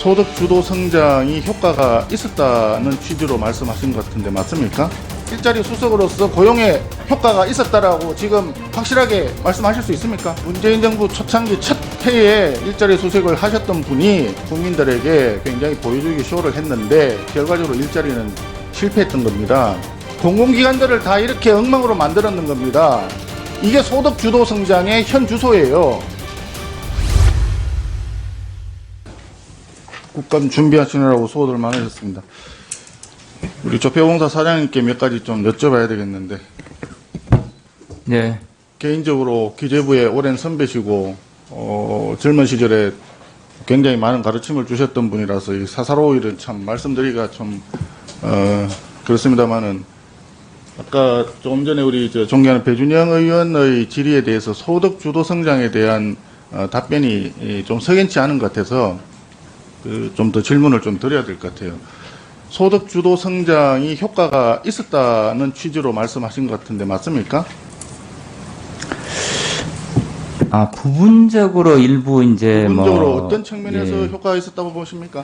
소득 주도 성장이 효과가 있었다는 취지로 말씀하신 것 같은데 맞습니까? 일자리 수석으로서 고용에 효과가 있었다라고 지금 확실하게 말씀하실 수 있습니까? 문재인 정부 초창기 첫 해에 일자리 수색을 하셨던 분이 국민들에게 굉장히 보여주기 쇼를 했는데 결과적으로 일자리는 실패했던 겁니다. 공공기관들을 다 이렇게 엉망으로 만들었는 겁니다. 이게 소득 주도 성장의 현 주소예요. 국감 준비하시느라고 수고들 많으셨습니다. 우리 조폐공사 사장님께 몇 가지 좀 여쭤봐야 되겠는데. 네. 개인적으로 기재부의 오랜 선배시고 젊은 시절에 굉장히 많은 가르침을 주셨던 분이라서 이 사사로이를 참 말씀드리기가 좀 그렇습니다만은 아까 조금 전에 우리 존경하는 배준영 의원의 질의에 대해서 소득 주도 성장에 대한 답변이 좀 석연치 않은 것 같아서 좀 더 질문을 좀 드려야 될 것 같아요. 소득 주도 성장이 효과가 있었다는 취지로 말씀하신 것 같은데 맞습니까? 부분적으로 일부 이제 부분적으로 어떤 측면에서 예. 효과가 있었다고 보십니까?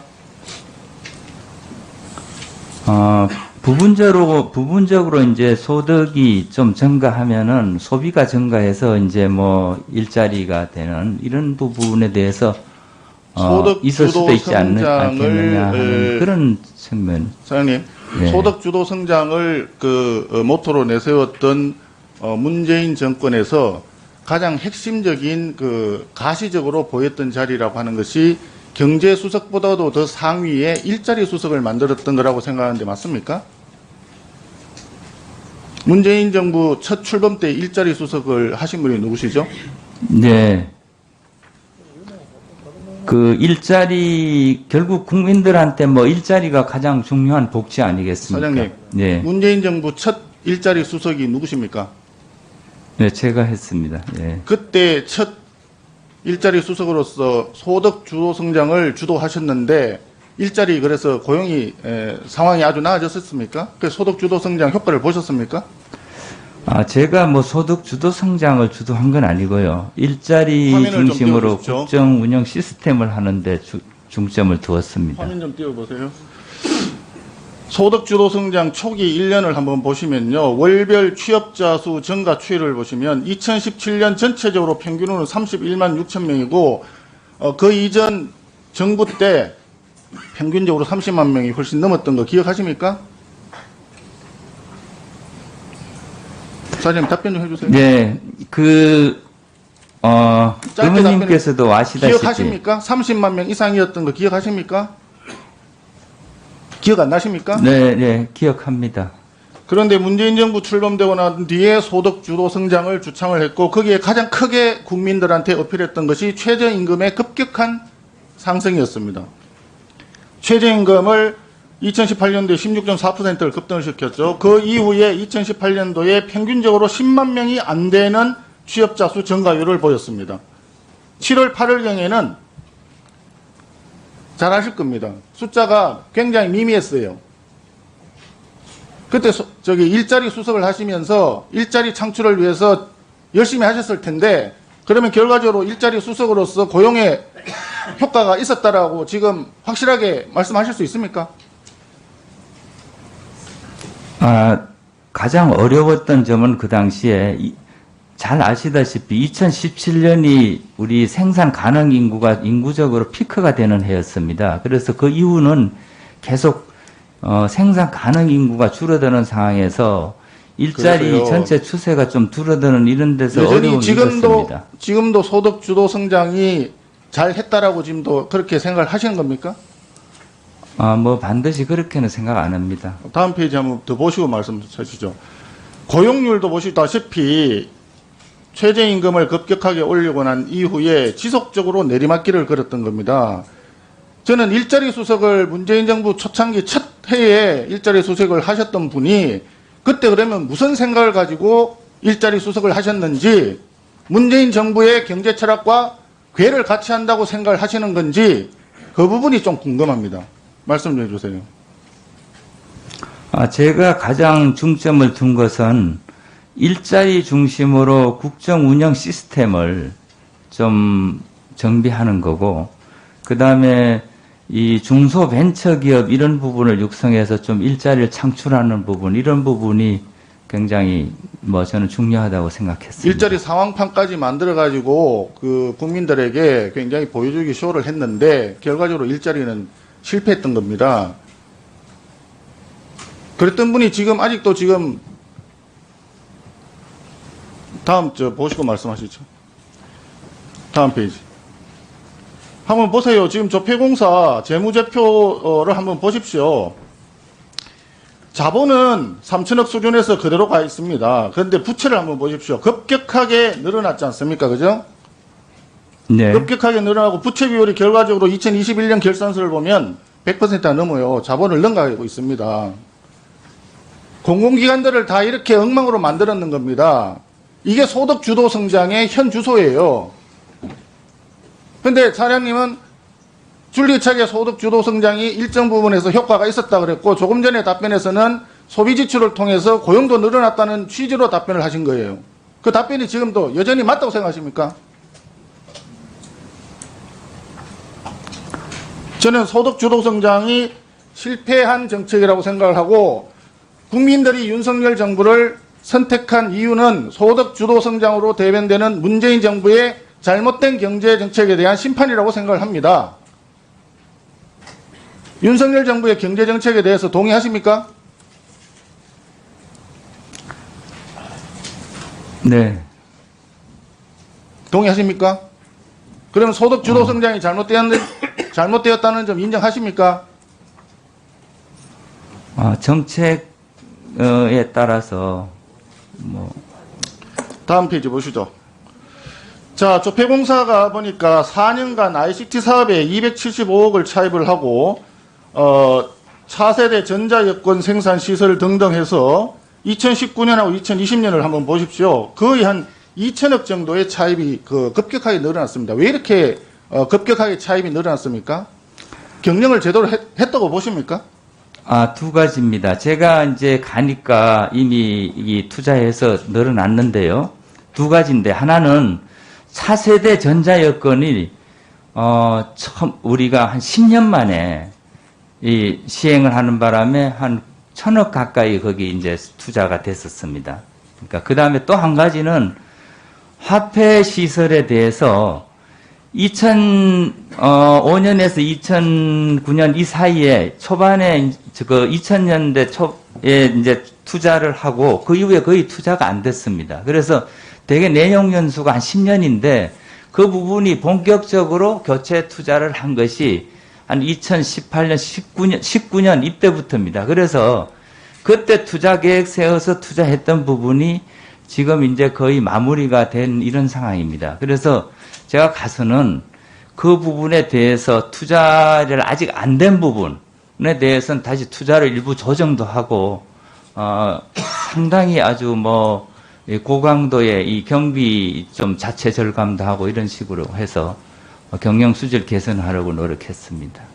부분적으로 이제 소득이 좀 증가하면은 소비가 증가해서 이제 일자리가 되는 이런 부분에 대해서 있을 수도 있지 않겠느냐 하는 그런 측면. 사장님, 네. 소득 주도 성장을 모토로 내세웠던 문재인 정권에서 가장 핵심적인 가시적으로 보였던 자리라고 하는 것이 경제 수석보다도 더 상위에 일자리 수석을 만들었던 거라고 생각하는데 맞습니까? 문재인 정부 첫 출범 때 일자리 수석을 하신 분이 누구시죠? 네. 일자리, 결국 국민들한테 일자리가 가장 중요한 복지 아니겠습니까? 사장님, 네. 문재인 정부 첫 일자리 수석이 누구십니까? 네, 제가 했습니다. 예. 그때 첫 일자리 수석으로서 소득 주도 성장을 주도하셨는데 일자리 그래서 고용이 상황이 아주 나아졌었습니까? 그 소득 주도 성장 효과를 보셨습니까? 제가 소득 주도 성장을 주도한 건 아니고요. 일자리 화면을 좀 중심으로 띄워주십시오. 국정 운영 시스템을 하는데 중점을 두었습니다. 화면 좀 띄워보세요. 소득 주도 성장 초기 1년을 한번 보시면요. 월별 취업자 수 증가 추이를 보시면 2017년 전체적으로 평균으로 31만 6천 명이고 그 이전 정부 때 평균적으로 30만 명이 훨씬 넘었던 거 기억하십니까? 사장님 답변 좀 해주세요. 네, 의원님께서도 아시다시피 기억하십니까? 30만 명 이상이었던 거 기억하십니까? 기억 안 나십니까? 네, 네, 기억합니다. 그런데 문재인 정부 출범되고 난 뒤에 소득 주도 성장을 주창을 했고 거기에 가장 크게 국민들한테 어필했던 것이 최저임금의 급격한 상승이었습니다. 최저임금을 2018년도에 16.4%를 급등을 시켰죠. 그 이후에 2018년도에 평균적으로 10만 명이 안 되는 취업자 수 증가율을 보였습니다. 7월, 8월경에는 잘 아실 겁니다. 숫자가 굉장히 미미했어요. 그때 일자리 수석을 하시면서 일자리 창출을 위해서 열심히 하셨을 텐데 그러면 결과적으로 일자리 수석으로서 고용에 효과가 있었다라고 지금 확실하게 말씀하실 수 있습니까? 가장 어려웠던 점은 그 당시에 잘 아시다시피 2017년이 우리 생산 가능 인구가 인구적으로 피크가 되는 해였습니다. 그래서 그 이후는 계속 생산 가능 인구가 줄어드는 상황에서 일자리 그래서요. 전체 추세가 좀 줄어드는 이런 데서 여전히 어려움이 있었습니다. 지금도 소득 주도 성장이 잘 했다라고 지금도 그렇게 생각을 하시는 겁니까? 반드시 그렇게는 생각 안 합니다. 다음 페이지 한번 더 보시고 말씀 주시죠. 고용률도 보시다시피 최저임금을 급격하게 올리고 난 이후에 지속적으로 내리막길을 걸었던 겁니다. 저는 일자리 수석을 문재인 정부 초창기 첫 해에 일자리 수석을 하셨던 분이 그때 그러면 무슨 생각을 가지고 일자리 수석을 하셨는지 문재인 정부의 경제 철학과 궤를 같이 한다고 생각을 하시는 건지 그 부분이 좀 궁금합니다. 말씀 좀 해주세요. 제가 가장 중점을 둔 것은 일자리 중심으로 국정 운영 시스템을 좀 정비하는 거고, 그 다음에 이 중소벤처기업 이런 부분을 육성해서 좀 일자리를 창출하는 부분, 이런 부분이 굉장히 저는 중요하다고 생각했습니다. 일자리 상황판까지 만들어가지고 그 국민들에게 굉장히 보여주기 쇼를 했는데 결과적으로 일자리는 실패했던 겁니다. 그랬던 분이 지금 아직도 지금 다음 보시고 말씀하시죠. 다음 페이지. 한번 보세요. 지금 조폐공사 재무제표를 한번 보십시오. 자본은 3천억 수준에서 그대로 가 있습니다. 그런데 부채를 한번 보십시오. 급격하게 늘어났지 않습니까? 그죠? 네. 급격하게 늘어나고 부채 비율이 결과적으로 2021년 결산서를 보면 100%가 넘어요. 자본을 능가하고 있습니다. 공공기관들을 다 이렇게 엉망으로 만들었는 겁니다. 이게 소득 주도 성장의 현 주소예요. 근데 사장님은 줄기차게 소득 주도 성장이 일정 부분에서 효과가 있었다 그랬고, 조금 전에 답변에서는 소비 지출을 통해서 고용도 늘어났다는 취지로 답변을 하신 거예요. 그 답변이 지금도 여전히 맞다고 생각하십니까? 저는 소득 주도 성장이 실패한 정책이라고 생각을 하고, 국민들이 윤석열 정부를 선택한 이유는 소득 주도 성장으로 대변되는 문재인 정부의 잘못된 경제 정책에 대한 심판이라고 생각을 합니다. 윤석열 정부의 경제 정책에 대해서 동의하십니까? 네. 동의하십니까? 그러면 소득 주도 성장이 잘못되었다는 점 인정하십니까? 정책에 따라서 다음 페이지 보시죠. 자, 조폐공사가 보니까 4년간 ICT 사업에 275억을 차입을 하고 차세대 전자여권 생산 시설 등등 해서 2019년하고 2020년을 한번 보십시오. 거의 한 2천억 정도의 차입이 급격하게 늘어났습니다. 왜 이렇게 급격하게 차입이 늘어났습니까? 경영을 제대로 했다고 보십니까? 두 가지입니다. 제가 이제 가니까 이미 이 투자해서 늘어났는데요. 두 가지인데, 하나는 차세대 전자여건이 처음 우리가 한 10년 만에 이 시행을 하는 바람에 한 1,000억 가까이 거기 이제 투자가 됐었습니다. 그러니까 그 다음에 또 한 가지는 화폐 시설에 대해서 2005년에서 2009년 이 사이에 초반에 그 2000년대 초에 이제 투자를 하고 그 이후에 거의 투자가 안 됐습니다. 그래서 대개 내용 연수가 한 10년인데 그 부분이 본격적으로 교체 투자를 한 것이 한 2018년, 19년 이때부터입니다. 그래서 그때 투자 계획 세워서 투자했던 부분이 지금 이제 거의 마무리가 된 이런 상황입니다. 그래서 제가 가서는 그 부분에 대해서 투자를 아직 안 된 부분에 대해서는 다시 투자를 일부 조정도 하고, 상당히 아주 고강도의 이 경비 좀 자체 절감도 하고 이런 식으로 해서 경영 수질 개선하려고 노력했습니다.